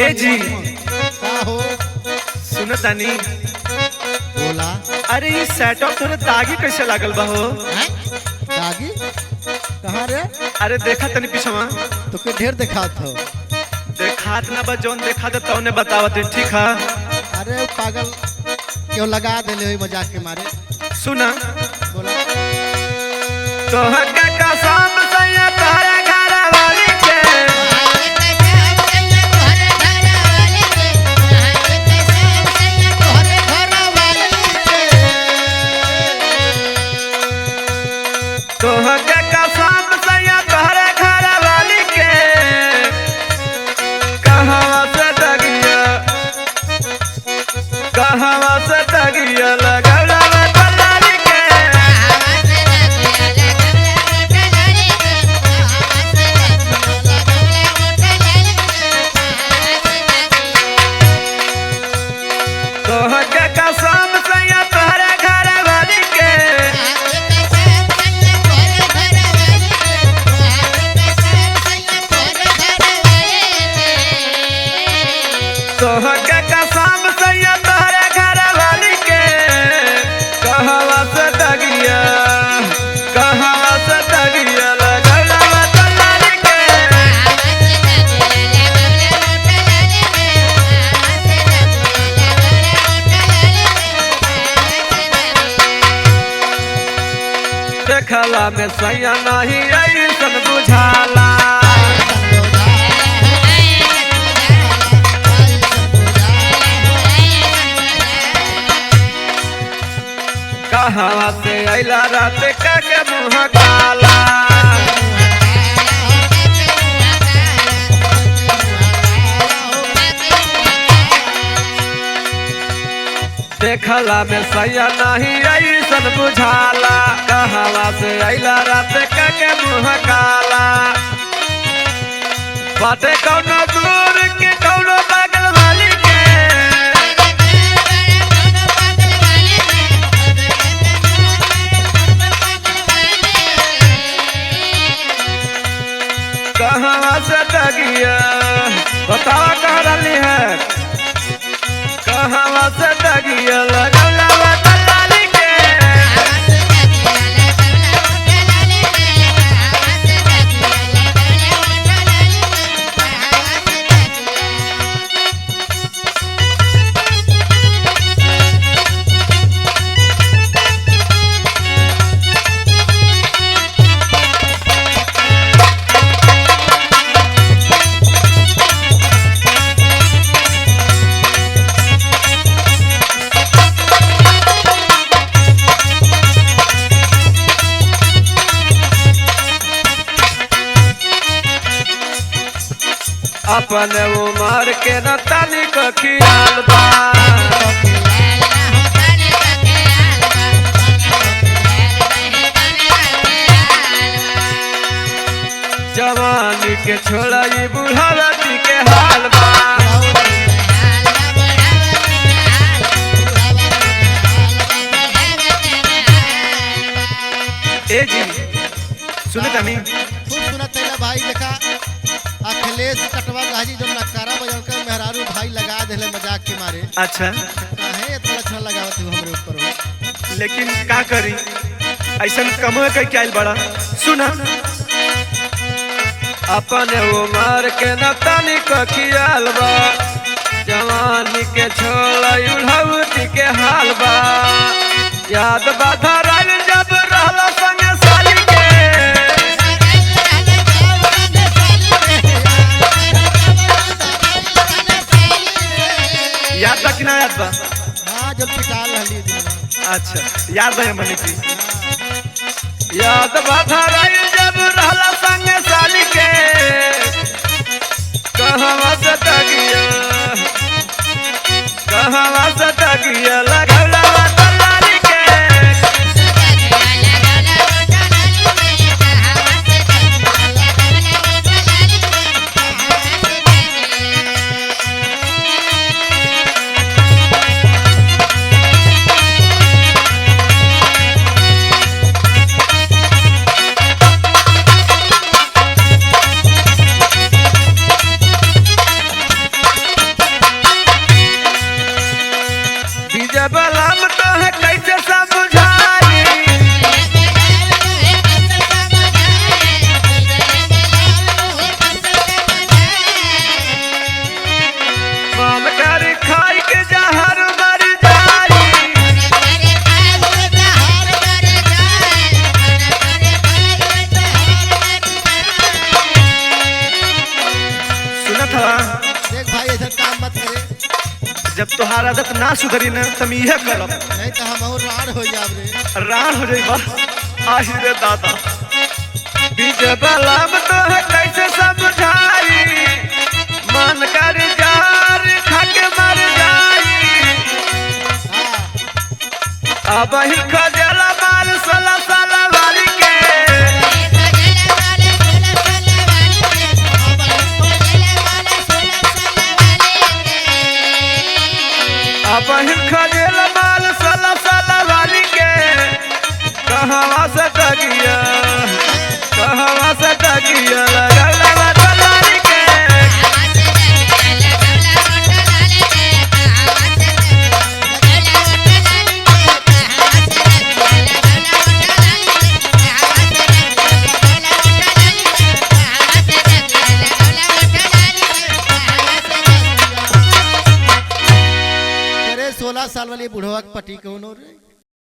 ए जी का हो सुन तानी बोला अरे ये सेटअप थोड़ा दागी कैसे लागल बा हो हैं? दागी कहाँ रे अरे देखा तनी पिछवा तो के ढेर दिखात हो देखात ना बा जौन देखा दे तौने बतावत है ठीक है अरे पागल क्यों लगा देले होई मजाक के मारे सुना बोला तो हक का शाम सैया तारा घर वाली के तो हक का शाम सैया तारा घर वाली के कहां से दगिया लगला कलाली के तो हक का शाम सैया तारा घर वाली के तो हक का शाम सैया तारा घर वाली के कहवा से दगिया लगला कलाली के देखला में सैया नहीं ऐसन बुझाला कहां से अइला रात के मुँह काला देखला में सैया नहीं ऐसन बुझाला कहां से अइला रात के मुँह काला बाटे कौनो दूर के कौनो बगल वाली के कहां से दगिया बतावा कहाँ डाली है कहां से दगिया लगला कलाली के अपन उमर के न तनिक खियाल बा जवानी के छोड़ई बुढ़ावती के हाल बा ए जी सुने तनी खूब सुनत है भाई देखा अखिलेश कटवा गाजी जो नकारा बजल कर मेहरारू भाई लगा देले मजाक के मारे अच्छा काहे इतना अच्छा लगावत हो हमरे ऊपर हो लेकिन का करी ऐसन कमो के क्या बड़ा सुना अपन उमर के न तनिक खियाल बा जवानी के छोड़ई उड़ावती के हाल बा याद बा धरल जब रहला संग साली के याद बा कि ना याद बा हां जब पिटाल रहली दिन अच्छा याद है मने की याद बा धरल जब रहला संग साली के कहवा से दगिया लगला कलाली के जब तोहार आदत ना सुधरी ना तुम इहे करब नहीं तो हम और राड़ हो जाब रे। रान हो जाइबा आही रे दादा बीज बलम तो है कैसे समझाई मन कर जार खाके मर जाई हाँ अब ही खजला माल 16 साल वाली के अब ही खजला माल 16 साल वाली के कहवा से टगिया लगल बदलारी के अरे 16 साल वाली बुढ़वा के पति कौन हो रे?